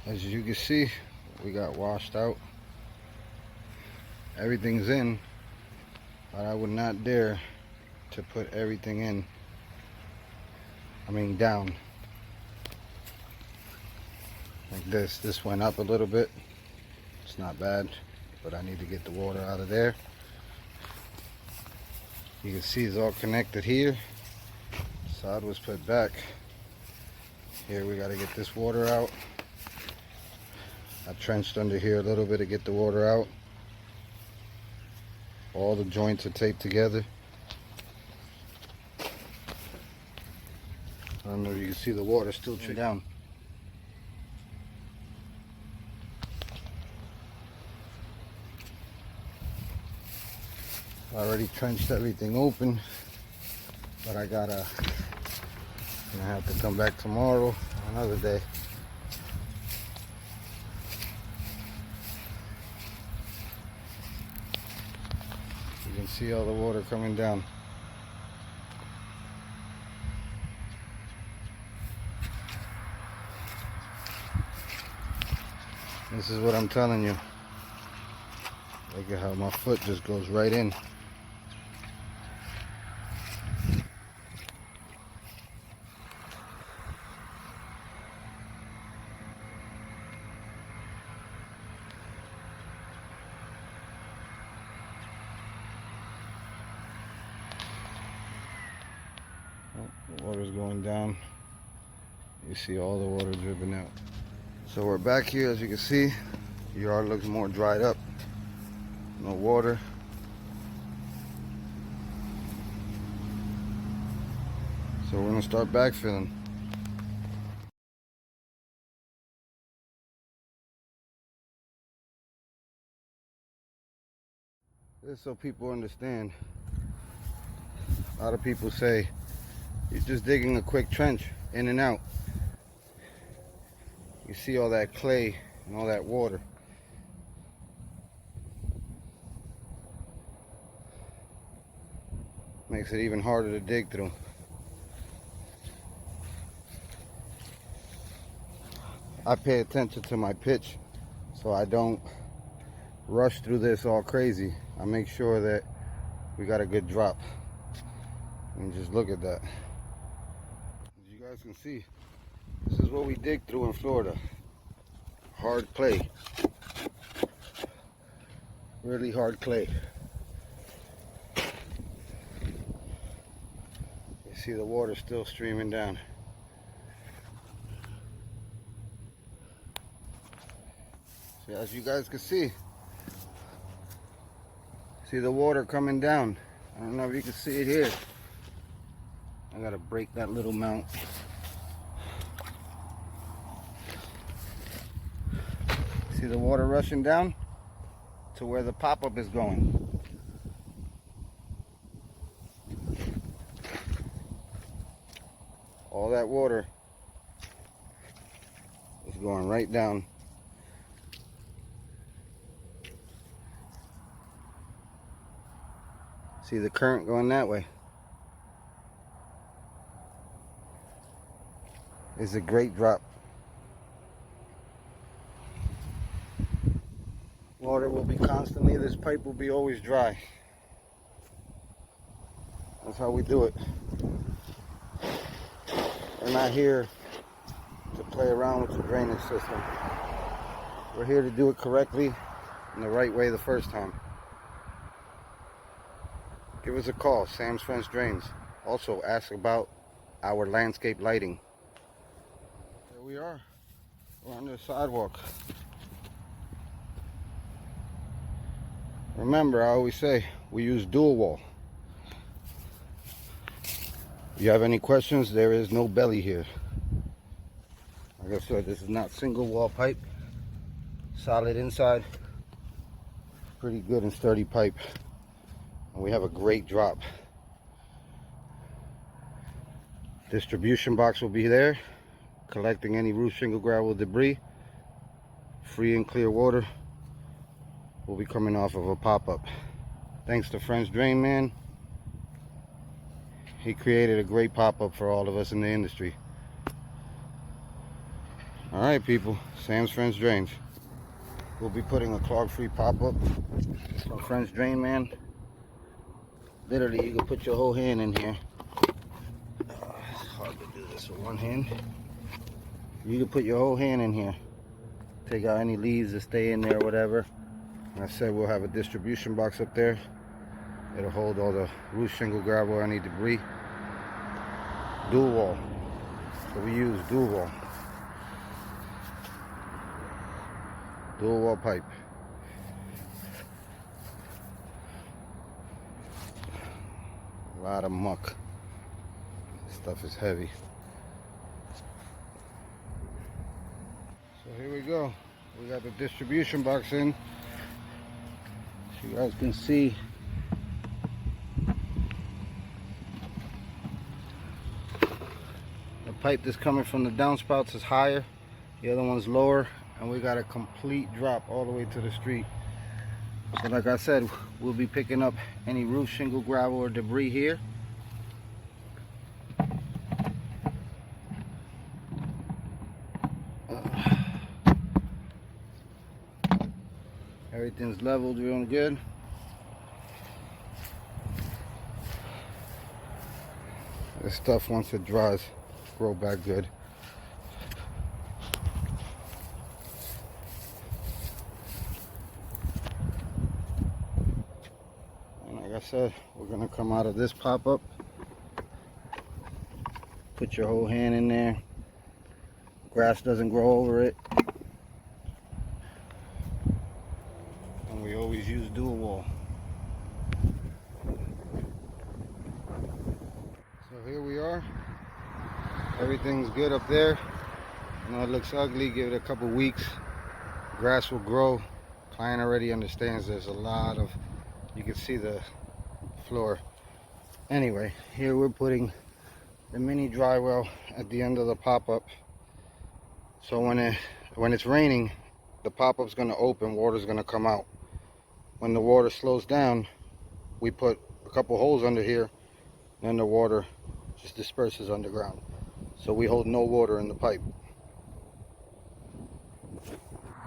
As you can see, we got washed out. Everything's in, but I would not dare to put everything in. Down. Like this. This went up a little bit. It's not bad, but I need to get the water out of there. You can see it's all connected here. Sod was put back. Here we got to get this water out. I trenched under here a little bit to get the water out. All the joints are taped together. I don't know if you can see the water still trickling down. I already trenched everything open, but I'm gonna have to come back tomorrow, another day. You can see all the water coming down. This is what I'm telling you. Look at how my foot just goes right in. The water's going down. You see all the water dripping out. So we're back here. As you can see, the yard looks more dried up. No water. So we're gonna start backfilling. This is so people understand. A lot of people say you're just digging a quick trench in and out. You see all that clay and all that water. Makes it even harder to dig through. I pay attention to my pitch so I don't rush through this all crazy. I make sure that we got a good drop. And just look at that. As you guys can see, this is what we dig through in Florida. Hard clay. Really hard clay. You see the water still streaming down. So as you guys can see the water coming down. I don't know if you can see it here. I gotta break that little mount. See the water rushing down to where the pop-up is going. All that water is going right down. See the current going that way. It's a great drop. Water will be constantly, this pipe will be always dry. That's how we do it. We're not here to play around with the drainage system. We're here to do it correctly and the right way the first time. Give us a call, Sam's French Drains. Also ask about our landscape lighting. There we are. We're on the sidewalk. Remember, I always say we use dual wall. If you have any questions, there is no belly here. Like I said, this is not single wall pipe. Solid inside. Pretty good and sturdy pipe. And we have a great drop. Distribution box will be there, collecting any roof shingle gravel debris. Free and clear water will be coming off of a pop-up. Thanks to French Drain Man. He created a great pop-up for all of us in the industry. All right, people, Sam's French Drains. We'll be putting a clog-free pop-up from French Drain, man. Literally, you can put your whole hand in here. It's hard to do this with one hand. You can put your whole hand in here. Take out any leaves that stay in there or whatever. And I said we'll have a distribution box up there. It'll hold all the roof shingle, gravel, any debris. Dual wall. So we use dual wall. Dual wall pipe. A lot of muck. This stuff is heavy. So here we go. We got the distribution box in. So you guys can see. The pipe that's coming from the downspouts is higher. The other one's lower. And we got a complete drop all the way to the street. So like I said, we'll be picking up any roof shingle, gravel, or debris here. Everything's leveled real good. This stuff, once it dries, grow back good. Like I said, we're gonna come out of this pop-up. Put your whole hand in there. Grass doesn't grow over it. And we always use dual wall. So here we are. Everything's good up there. I know it looks ugly, give it a couple weeks. Grass will grow. Client already understands there's a lot of, you can see the floor. Anyway, here we're putting the mini dry well at the end of the pop-up. So when it's raining, the pop-up's going to open, water's going to come out. When the water slows down, we put a couple holes under here, and the water just disperses underground. So we hold no water in the pipe.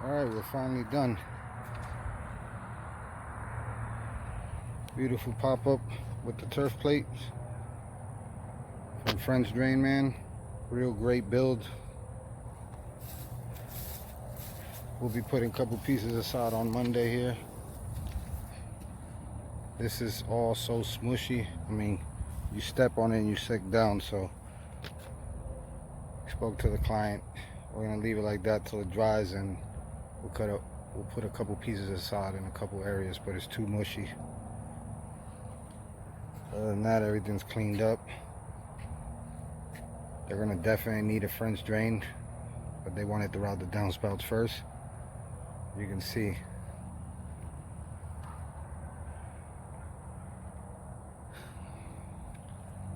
Alright, we're finally done. Beautiful pop-up with the turf plates from French Drain, man. Real great build. We'll be putting a couple pieces of sod on Monday here. This is all so smushy. I mean, you step on it and you sink down. So I spoke to the client. We're gonna leave it like that till it dries, and we'll put a couple pieces of sod in a couple areas, but it's too mushy. Other than that, everything's cleaned up. They're gonna definitely need a French drain, but they wanted to route the downspouts first. You can see.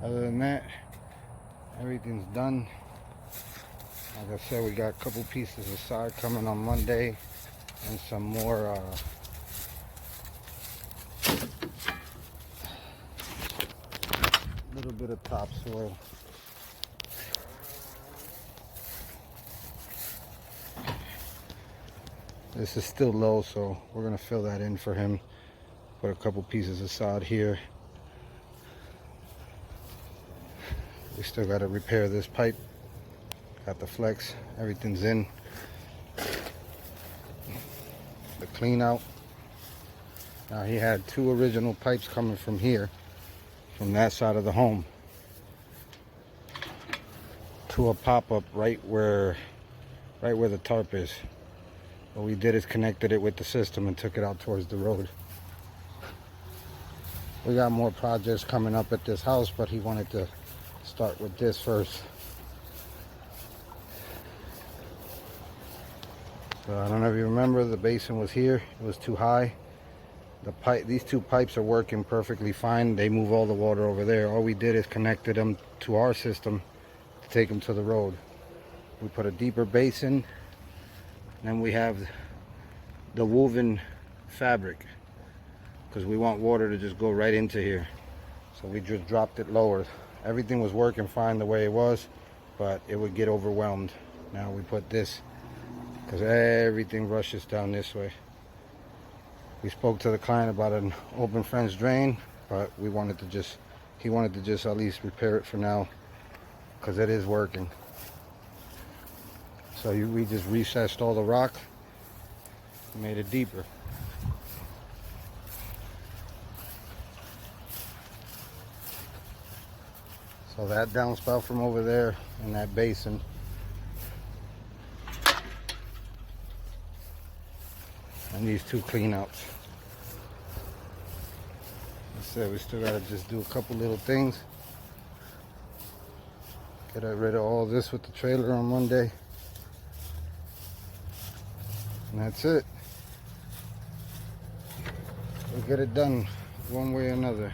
Other than that, everything's done. Like I said, we got a couple pieces of sod coming on Monday, and some more little bit of topsoil. This is still low, so we're gonna fill that in for him. Put a couple pieces of sod here. We still gotta repair this pipe. Got the flex, everything's in. The clean out. Now he had two original pipes coming from here, from that side of the home, to a pop-up right where the tarp is. What we did is connected it with the system and took it out towards the road. We got more projects coming up at this house, but he wanted to start with this first. So I don't know if you remember, the basin was here. It was too high. These two pipes are working perfectly fine. They move all the water over there. All we did is connected them to our system to take them to the road. We put a deeper basin, and then we have the woven fabric, because we want water to just go right into here. So we just dropped it lower. Everything was working fine the way it was, but it would get overwhelmed Now we put this, because everything rushes down this way. We spoke to the client about an open French drain, but he wanted to just at least repair it for now, because it is working. So we just recessed all the rock, made it deeper. So that downspout from over there in that basin, and these two cleanouts. I said we still gotta just do a couple little things. Get rid of all this with the trailer on Monday. And that's it. We'll get it done one way or another.